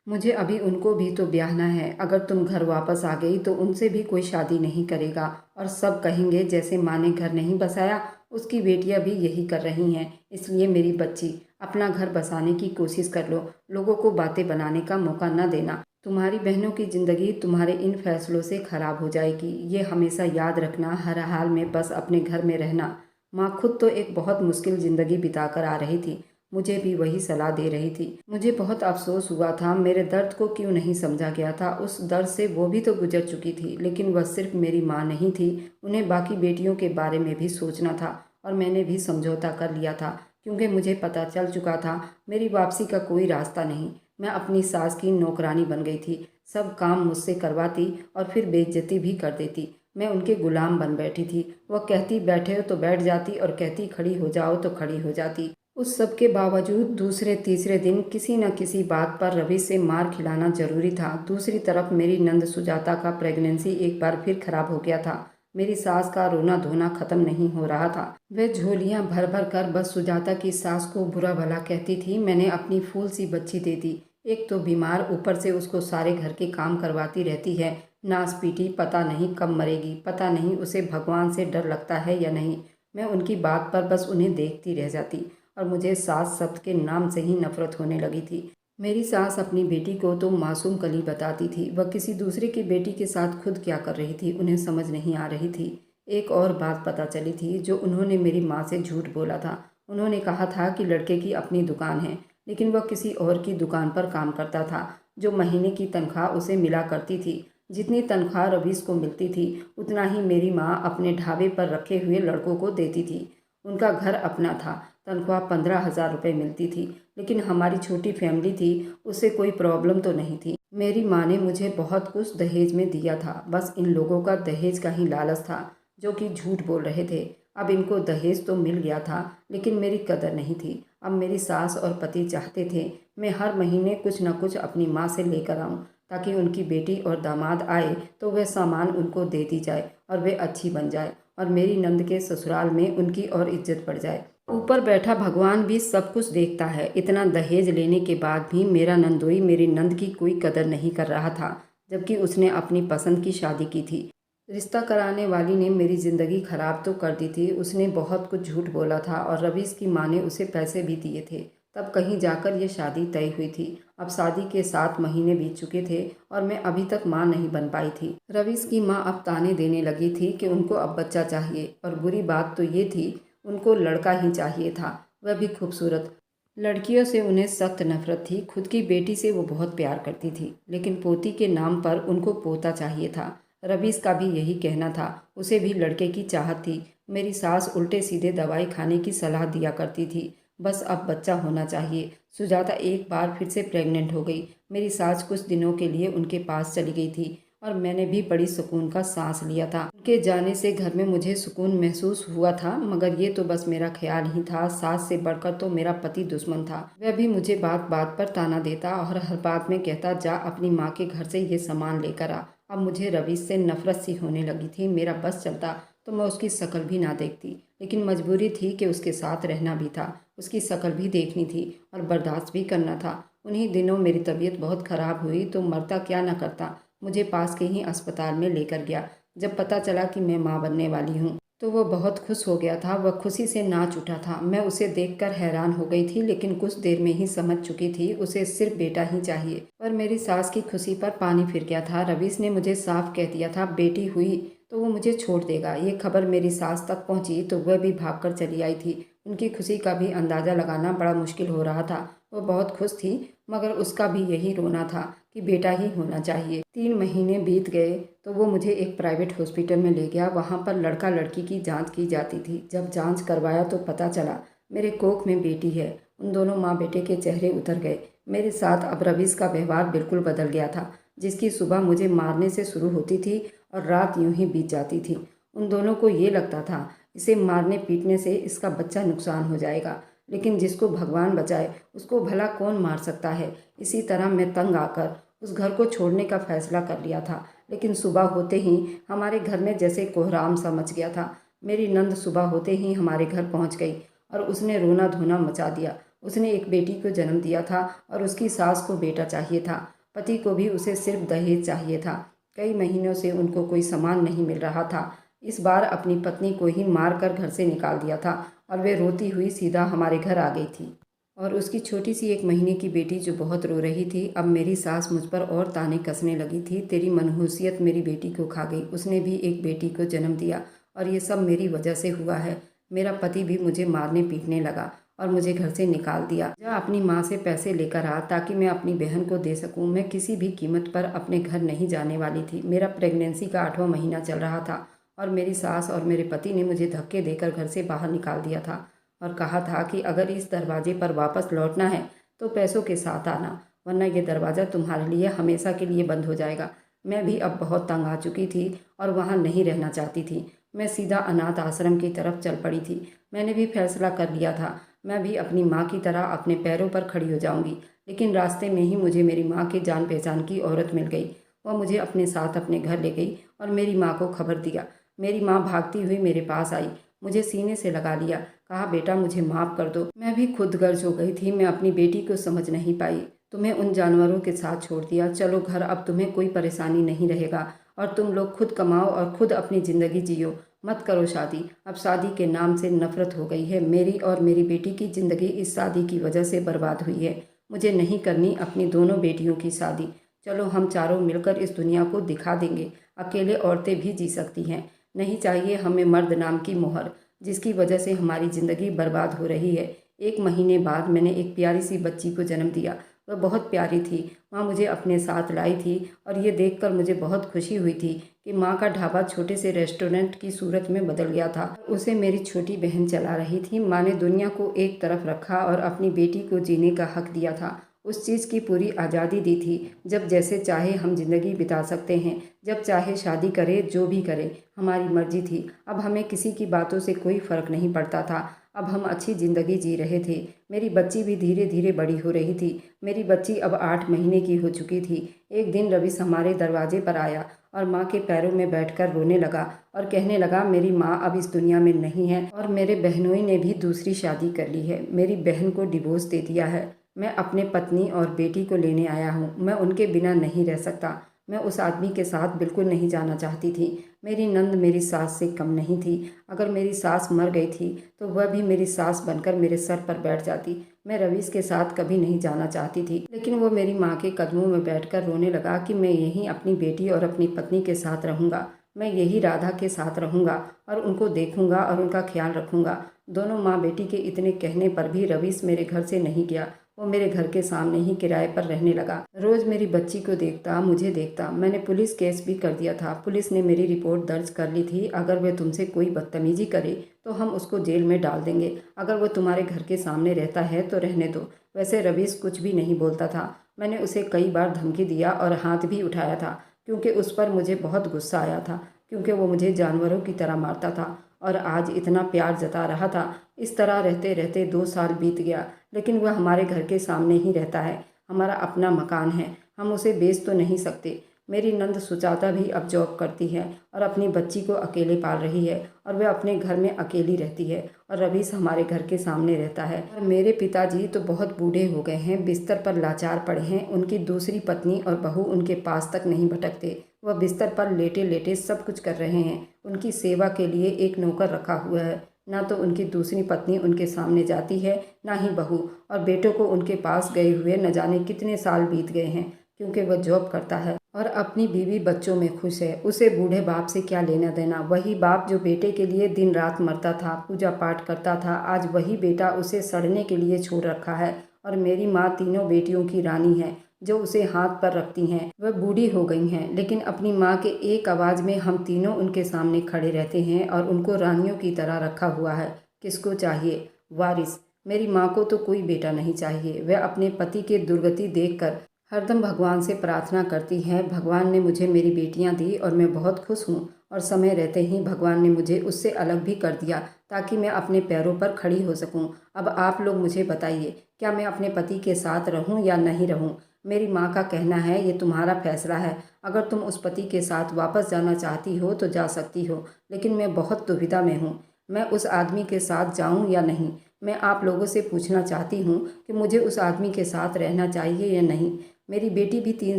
मुझे अभी उनको भी तो ब्याहना है। अगर तुम घर वापस आ गई तो उनसे भी कोई शादी नहीं करेगा और सब कहेंगे जैसे माँ ने घर नहीं बसाया उसकी बेटियां भी यही कर रही हैं। इसलिए मेरी बच्ची, अपना घर बसाने की कोशिश कर लो, लोगों को बातें बनाने का मौका न देना। तुम्हारी बहनों की ज़िंदगी तुम्हारे इन फैसलों से खराब हो जाएगी, ये हमेशा याद रखना। हर हाल में बस अपने घर में रहना। माँ खुद तो एक बहुत मुश्किल ज़िंदगी बिताकर आ रही थी, मुझे भी वही सलाह दे रही थी। मुझे बहुत अफसोस हुआ था, मेरे दर्द को क्यों नहीं समझा गया था। उस दर्द से वो भी तो गुजर चुकी थी, लेकिन वह सिर्फ मेरी माँ नहीं थी, उन्हें बाकी बेटियों के बारे में भी सोचना था। और मैंने भी समझौता कर लिया था, क्योंकि मुझे पता चल चुका था मेरी वापसी का कोई रास्ता नहीं। मैं अपनी सास की नौकरानी बन गई थी, सब काम मुझसे करवाती और फिर बेइज्जती भी कर देती। मैं उनके गुलाम बन बैठी थी। वह कहती बैठे हो तो बैठ जाती और कहती खड़ी हो जाओ तो खड़ी हो जाती। उस सब के बावजूद दूसरे तीसरे दिन किसी न किसी बात पर रवि से मार खिलाना जरूरी था। दूसरी तरफ मेरी नंद सुजाता का प्रेगनेंसी एक बार फिर खराब हो गया था। मेरी सास का रोना धोना खत्म नहीं हो रहा था। वह झोलियां भर भर कर बस सुजाता की सास को बुरा भला कहती थी। मैंने अपनी फूल सी बच्ची दे दी, एक तो बीमार, ऊपर से उसको सारे घर के काम करवाती रहती है। नास पीटी, पता नहीं कब मरेगी, पता नहीं उसे भगवान से डर लगता है या नहीं। मैं उनकी बात पर बस उन्हें देखती रह जाती और मुझे सास शब्द के नाम से ही नफरत होने लगी थी। मेरी सास अपनी बेटी को तो मासूम कली बताती थी, वह किसी दूसरे की बेटी के साथ खुद क्या कर रही थी उन्हें समझ नहीं आ रही थी। एक और बात पता चली थी जो उन्होंने मेरी माँ से झूठ बोला था। उन्होंने कहा था कि लड़के की अपनी दुकान है, लेकिन वह किसी और की दुकान पर काम करता था। जो महीने की तनख्वाह उसे मिला करती थी, जितनी तनख्वाह रवीश को मिलती थी, उतना ही मेरी माँ अपने ढाबे पर रखे हुए लड़कों को देती थी। उनका घर अपना था, तनख्वाह 15,000 रुपये मिलती थी, लेकिन हमारी छोटी फैमिली थी, उससे कोई प्रॉब्लम तो नहीं थी। मेरी माँ ने मुझे बहुत कुछ दहेज में दिया था, बस इन लोगों का दहेज का ही लालच था जो कि झूठ बोल रहे थे। अब इनको दहेज तो मिल गया था, लेकिन मेरी कदर नहीं थी। अब मेरी सास और पति चाहते थे मैं हर महीने कुछ न कुछ अपनी माँ से लेकर आऊँ, ताकि उनकी बेटी और दामाद आए तो वह सामान उनको दे दी जाए और वे अच्छी बन जाए और मेरी नंद के ससुराल में उनकी और इज्जत बढ़ जाए। ऊपर बैठा भगवान भी सब कुछ देखता है। इतना दहेज लेने के बाद भी मेरा नंदोई मेरी नंद की कोई कदर नहीं कर रहा था, जबकि उसने अपनी पसंद की शादी की थी। रिश्ता कराने वाली ने मेरी ज़िंदगी ख़राब तो कर दी थी। उसने बहुत कुछ झूठ बोला था और रवीश की माँ ने उसे पैसे भी दिए थे, तब कहीं जाकर ये शादी तय हुई थी। अब शादी के 7 महीने बीत चुके थे और मैं अभी तक माँ नहीं बन पाई थी। रवीश की माँ अब ताने देने लगी थी कि उनको अब बच्चा चाहिए, और बुरी बात तो ये थी उनको लड़का ही चाहिए था, वह भी खूबसूरत। लड़कियों से उन्हें सख्त नफरत थी। खुद की बेटी से वो बहुत प्यार करती थी, लेकिन पोती के नाम पर उनको पोता चाहिए था। रवीश का भी यही कहना था, उसे भी लड़के की चाहत थी। मेरी सास उल्टे सीधे दवाई खाने की सलाह दिया करती थी, बस अब बच्चा होना चाहिए। सुजाता एक बार फिर से प्रेग्नेंट हो गई। मेरी सास कुछ दिनों के लिए उनके पास चली गई थी और मैंने भी बड़ी सुकून का सांस लिया था। उनके जाने से घर में मुझे सुकून महसूस हुआ था, मगर ये तो बस मेरा ख्याल ही था। सास से बढ़कर तो मेरा पति दुश्मन था। वह भी मुझे बात बात पर ताना देता और हर बात में कहता, जा अपनी माँ के घर से ये सामान लेकर आ। अब मुझे रवीश से नफरत सी होने लगी थी। मेरा बस चलता तो मैं उसकी शक्ल भी ना देखती, लेकिन मजबूरी थी कि उसके साथ रहना भी था। उसकी शक्ल भी देखनी थी और बर्दाश्त भी करना था। उन्हीं दिनों मेरी तबीयत बहुत ख़राब हुई तो मरता क्या न करता, मुझे पास के ही अस्पताल में लेकर गया। जब पता चला कि मैं माँ बनने वाली हूँ तो वह बहुत खुश हो गया था। वह खुशी से नाच उठा था। मैं उसे देखकर हैरान हो गई थी, लेकिन कुछ देर में ही समझ चुकी थी उसे सिर्फ बेटा ही चाहिए। पर मेरी सास की खुशी पर पानी फिर गया था। रवीश ने मुझे साफ कह दिया था, बेटी हुई तो वो मुझे छोड़ देगा। ये खबर मेरी सास तक पहुंची तो वह भी भागकर चली आई थी। उनकी खुशी का भी अंदाज़ा लगाना बड़ा मुश्किल हो रहा था। वह बहुत खुश थी, मगर उसका भी यही रोना था कि बेटा ही होना चाहिए। 3 महीने बीत गए तो वो मुझे एक प्राइवेट हॉस्पिटल में ले गया। वहाँ पर लड़का लड़की की जांच की जाती थी। जब जांच करवाया तो पता चला मेरे कोख में बेटी है। उन दोनों माँ बेटे के चेहरे उतर गए। मेरे साथ अब रवीश का व्यवहार बिल्कुल बदल गया था। जिसकी सुबह मुझे मारने से शुरू होती थी और रात यूं ही बीत जाती थी। उन दोनों को ये लगता था इसे मारने पीटने से इसका बच्चा नुकसान हो जाएगा, लेकिन जिसको भगवान बचाए उसको भला कौन मार सकता है। इसी तरह मैं तंग आकर उस घर को छोड़ने का फैसला कर लिया था। लेकिन सुबह होते ही हमारे घर में जैसे कोहराम सा मच गया था। मेरी नंद सुबह होते ही हमारे घर पहुंच गई और उसने रोना धोना मचा दिया। उसने एक बेटी को जन्म दिया था और उसकी सास को बेटा चाहिए था। पति को भी उसे सिर्फ दहेज चाहिए था। कई महीनों से उनको कोई सामान नहीं मिल रहा था। इस बार अपनी पत्नी को ही मार कर घर से निकाल दिया था और वे रोती हुई सीधा हमारे घर आ गई थी। और उसकी छोटी सी 1 महीने की बेटी जो बहुत रो रही थी। अब मेरी सास मुझ पर और ताने कसने लगी थी, तेरी मनहूसियत मेरी बेटी को खा गई। उसने भी एक बेटी को जन्म दिया और ये सब मेरी वजह से हुआ है। मेरा पति भी मुझे मारने पीटने लगा और मुझे घर से निकाल दिया। जा अपनी माँ से पैसे लेकर आ ताकि मैं अपनी बहन को दे सकूं। मैं किसी भी कीमत पर अपने घर नहीं जाने वाली थी। मेरा प्रेगनेंसी का 8वां महीना चल रहा था और मेरी सास और मेरे पति ने मुझे धक्के देकर घर से बाहर निकाल दिया था और कहा था कि अगर इस दरवाजे पर वापस लौटना है तो पैसों के साथ आना, वरना ये दरवाज़ा तुम्हारे लिए हमेशा के लिए बंद हो जाएगा। मैं भी अब बहुत तंग आ चुकी थी और वहाँ नहीं रहना चाहती थी। मैं सीधा अनाथ आश्रम की तरफ चल पड़ी थी। मैंने भी फैसला कर लिया था, मैं भी अपनी माँ की तरह अपने पैरों पर खड़ी हो जाऊंगी। लेकिन रास्ते में ही मुझे मेरी माँ के जान पहचान की औरत मिल गई। वह मुझे अपने साथ अपने घर ले गई और मेरी माँ को खबर दिया। मेरी माँ भागती हुई मेरे पास आई, मुझे सीने से लगा लिया, कहा बेटा मुझे माफ़ कर दो। मैं भी खुद गर्ज हो गई थी। मैं अपनी बेटी को समझ नहीं पाई। तुम्हें उन जानवरों के साथ छोड़ दिया। चलो घर, अब तुम्हें कोई परेशानी नहीं रहेगा और तुम लोग खुद कमाओ और खुद अपनी ज़िंदगी जियो। मत करो शादी। अब शादी के नाम से नफरत हो गई है। मेरी और मेरी बेटी की ज़िंदगी इस शादी की वजह से बर्बाद हुई है। मुझे नहीं करनी अपनी दोनों बेटियों की शादी। चलो हम चारों मिलकर इस दुनिया को दिखा देंगे, अकेले औरतें भी जी सकती हैं। नहीं चाहिए हमें मर्द नाम की मोहर, जिसकी वजह से हमारी ज़िंदगी बर्बाद हो रही है। 1 महीने बाद मैंने एक प्यारी सी बच्ची को जन्म दिया। वह बहुत प्यारी थी। माँ मुझे अपने साथ लाई थी और ये देखकर मुझे बहुत खुशी हुई थी कि माँ का ढाबा छोटे से रेस्टोरेंट की सूरत में बदल गया था। उसे मेरी छोटी बहन चला रही थी। माँ ने दुनिया को एक तरफ रखा और अपनी बेटी को जीने का हक दिया था। उस चीज़ की पूरी आज़ादी दी थी। जब जैसे चाहे हम ज़िंदगी बिता सकते हैं, जब चाहे शादी करें, जो भी करें हमारी मर्जी थी। अब हमें किसी की बातों से कोई फ़र्क नहीं पड़ता था। अब हम अच्छी ज़िंदगी जी रहे थे। मेरी बच्ची भी धीरे धीरे बड़ी हो रही थी। मेरी बच्ची अब 8 महीने की हो चुकी थी। एक दिन रवीश हमारे दरवाजे पर आया और माँ के पैरों में बैठकर रोने लगा और कहने लगा, मेरी माँ अब इस दुनिया में नहीं है और मेरे बहनोई ने भी दूसरी शादी कर ली है। मेरी बहन को डिवोर्स दे दिया है। मैं अपने पत्नी और बेटी को लेने आया हूँ। मैं उनके बिना नहीं रह सकता। मैं उस आदमी के साथ बिल्कुल नहीं जाना चाहती थी। मेरी नंद मेरी सास से कम नहीं थी। अगर मेरी सास मर गई थी तो वह भी मेरी सास बनकर मेरे सर पर बैठ जाती। मैं रवीश के साथ कभी नहीं जाना चाहती थी, लेकिन वो मेरी माँ के कदमों में बैठकर रोने लगा कि मैं यहीं अपनी बेटी और अपनी पत्नी के साथ रहूँगा। मैं यही राधा के साथ रहूँगा और उनको देखूँगा और उनका ख्याल रखूँगा। दोनों माँ बेटी के इतने कहने पर भी रवीश मेरे घर से नहीं गया। वो मेरे घर के सामने ही किराए पर रहने लगा। रोज़ मेरी बच्ची को देखता, मुझे देखता। मैंने पुलिस केस भी कर दिया था। पुलिस ने मेरी रिपोर्ट दर्ज कर ली थी। अगर वह तुमसे कोई बदतमीजी करे तो हम उसको जेल में डाल देंगे। अगर वो तुम्हारे घर के सामने रहता है तो रहने दो। वैसे रवीश कुछ भी नहीं बोलता था। मैंने उसे कई बार धमकी दिया और हाथ भी उठाया था, क्योंकि उस पर मुझे बहुत गुस्सा आया था, क्योंकि वो मुझे जानवरों की तरह मारता था और आज इतना प्यार जता रहा था। इस तरह रहते रहते 2 साल बीत गया, लेकिन वह हमारे घर के सामने ही रहता है। हमारा अपना मकान है, हम उसे बेच तो नहीं सकते। मेरी नंद सुजाता भी अब जॉब करती है और अपनी बच्ची को अकेले पाल रही है और वह अपने घर में अकेली रहती है और रवीश हमारे घर के सामने रहता है। और मेरे पिताजी तो बहुत बूढ़े हो गए हैं, बिस्तर पर लाचार पड़े हैं। उनकी दूसरी पत्नी और बहू उनके पास तक नहीं भटकते। वह बिस्तर पर लेटे लेटे सब कुछ कर रहे हैं। उनकी सेवा के लिए एक नौकर रखा हुआ है। ना तो उनकी दूसरी पत्नी उनके सामने जाती है, ना ही बहू, और बेटों को उनके पास गए हुए न जाने कितने साल बीत गए हैं, क्योंकि वह जॉब करता है और अपनी बीवी बच्चों में खुश है। उसे बूढ़े बाप से क्या लेना देना। वही बाप जो बेटे के लिए दिन रात मरता था, पूजा पाठ करता था, आज वही बेटा उसे सड़ने के लिए छोड़ रखा है। और मेरी माँ तीनों बेटियों की रानी है, जो उसे हाथ पर रखती हैं। वह बूढ़ी हो गई हैं, लेकिन अपनी माँ के एक आवाज़ में हम तीनों उनके सामने खड़े रहते हैं और उनको रानियों की तरह रखा हुआ है। किसको चाहिए वारिस? मेरी माँ को तो कोई बेटा नहीं चाहिए। वह अपने पति के दुर्गति देखकर हरदम भगवान से प्रार्थना करती है, भगवान ने मुझे मेरी बेटियां दी और मैं बहुत खुश हूँ। और समय रहते ही भगवान ने मुझे उससे अलग भी कर दिया, ताकि मैं अपने पैरों पर खड़ी हो सकूं। अब आप लोग मुझे बताइए, क्या मैं अपने पति के साथ रहूं या नहीं रहूं? मेरी माँ का कहना है, ये तुम्हारा फैसला है। अगर तुम उस पति के साथ वापस जाना चाहती हो तो जा सकती हो, लेकिन मैं बहुत दुविधा में हूँ। मैं उस आदमी के साथ जाऊँ या नहीं? मैं आप लोगों से पूछना चाहती हूँ कि मुझे उस आदमी के साथ रहना चाहिए या नहीं। मेरी बेटी भी 3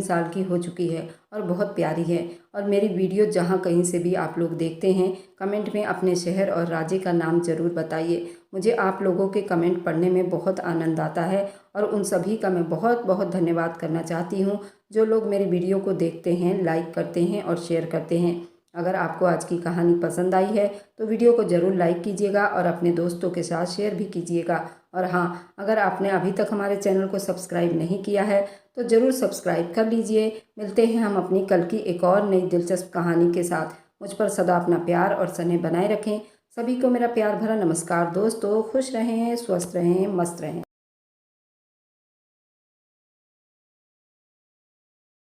साल की हो चुकी है और बहुत प्यारी है। और मेरी वीडियो जहाँ कहीं से भी आप लोग देखते हैं, कमेंट में अपने शहर और राज्य का नाम ज़रूर बताइए। मुझे आप लोगों के कमेंट पढ़ने में बहुत आनंद आता है और उन सभी का मैं बहुत बहुत धन्यवाद करना चाहती हूँ, जो लोग मेरी वीडियो को देखते हैं, लाइक करते हैं और शेयर करते हैं। अगर आपको आज की कहानी पसंद आई है तो वीडियो को ज़रूर लाइक कीजिएगा और अपने दोस्तों के साथ शेयर भी कीजिएगा। और हाँ, अगर आपने अभी तक हमारे चैनल को सब्सक्राइब नहीं किया है तो ज़रूर सब्सक्राइब कर लीजिए। मिलते हैं हम अपनी कल की एक और नई दिलचस्प कहानी के साथ। मुझ पर सदा अपना प्यार और स्नेह बनाए रखें। सभी को मेरा प्यार भरा नमस्कार दोस्तों। खुश रहें, स्वस्थ रहें, मस्त रहें।